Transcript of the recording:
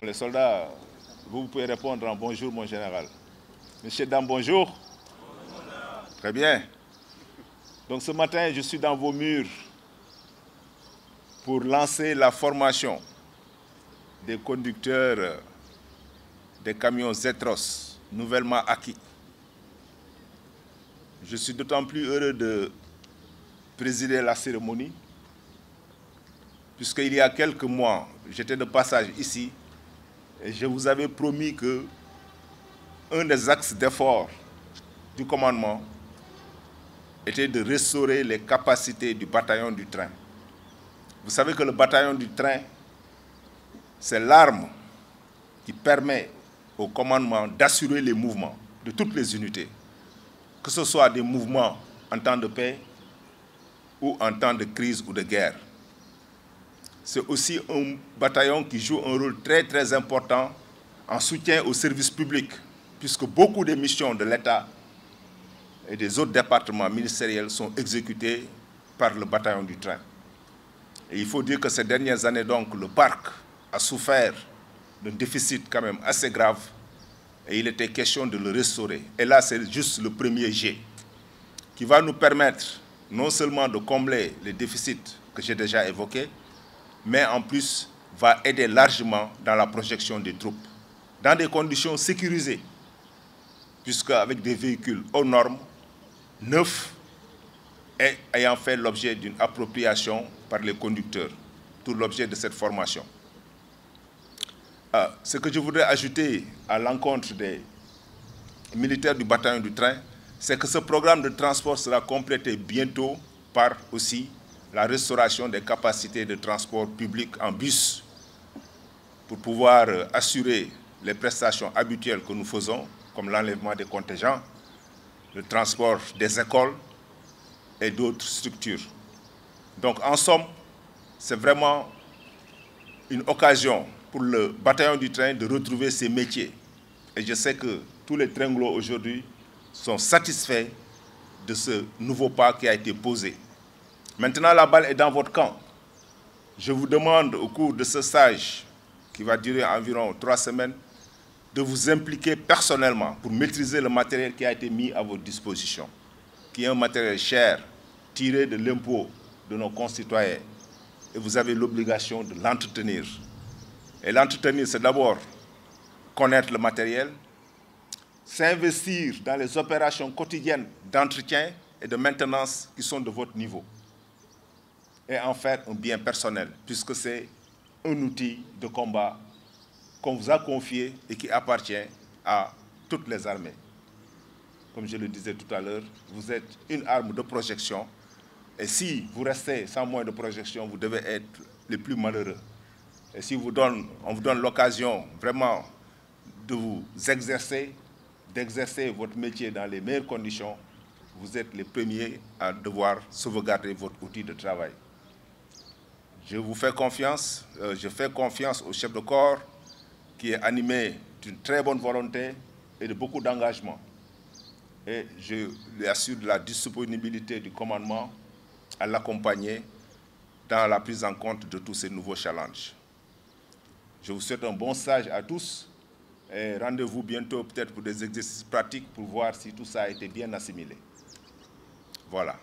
les soldats, vous pouvez répondre en bonjour, mon général. Monsieur, dames, bonjour. Très bien. Donc ce matin, je suis dans vos murs pour lancer la formation des conducteurs des camions Zetros, nouvellement acquis. Je suis d'autant plus heureux de présider la cérémonie, puisqu'il y a quelques mois, j'étais de passage ici, et je vous avais promis que un des axes d'effort du commandement était de restaurer les capacités du bataillon du train. Vous savez que le bataillon du train, c'est l'arme qui permet au commandement d'assurer les mouvements de toutes les unités, que ce soit des mouvements en temps de paix ou en temps de crise ou de guerre. C'est aussi un bataillon qui joue un rôle très très important en soutien au service public, puisque beaucoup des missions de l'État et des autres départements ministériels sont exécutées par le bataillon du train. Et il faut dire que ces dernières années, donc, le parc a souffert d'un déficit quand même assez grave et il était question de le restaurer. Et là, c'est juste le premier jet qui va nous permettre non seulement de combler les déficits que j'ai déjà évoqués, mais en plus va aider largement dans la projection des troupes, dans des conditions sécurisées, puisqu'avec des véhicules aux normes, neufs et ayant fait l'objet d'une appropriation par les conducteurs, tout l'objet de cette formation. Ce que je voudrais ajouter à l'encontre des militaires du bataillon du train, c'est que ce programme de transport sera complété bientôt par aussi la restauration des capacités de transport public en bus pour pouvoir assurer les prestations habituelles que nous faisons, comme l'enlèvement des contingents, le transport des écoles et d'autres structures. Donc en somme, c'est vraiment une occasion pour le bataillon du train de retrouver ses métiers. Et je sais que tous les tringlos aujourd'hui sont satisfaits de ce nouveau pas qui a été posé. Maintenant, la balle est dans votre camp. Je vous demande au cours de ce stage, qui va durer environ 3 semaines, de vous impliquer personnellement pour maîtriser le matériel qui a été mis à votre disposition, qui est un matériel cher, tiré de l'impôt de nos concitoyens. Et vous avez l'obligation de l'entretenir. Et l'entretenir, c'est d'abord connaître le matériel, s'investir dans les opérations quotidiennes d'entretien et de maintenance qui sont de votre niveau, et en faire un bien personnel, puisque c'est un outil de combat qu'on vous a confié et qui appartient à toutes les armées. Comme je le disais tout à l'heure, vous êtes une arme de projection, et si vous restez sans moyen de projection, vous devez être les plus malheureux. Et si on vous donne l'occasion vraiment de vous exercer, d'exercer votre métier dans les meilleures conditions, vous êtes les premiers à devoir sauvegarder votre outil de travail. Je vous fais confiance, je fais confiance au chef de corps qui est animé d'une très bonne volonté et de beaucoup d'engagement. Et je lui assure de la disponibilité du commandement à l'accompagner dans la prise en compte de tous ces nouveaux challenges. Je vous souhaite un bon stage à tous et rendez-vous bientôt peut-être pour des exercices pratiques pour voir si tout ça a été bien assimilé. Voilà.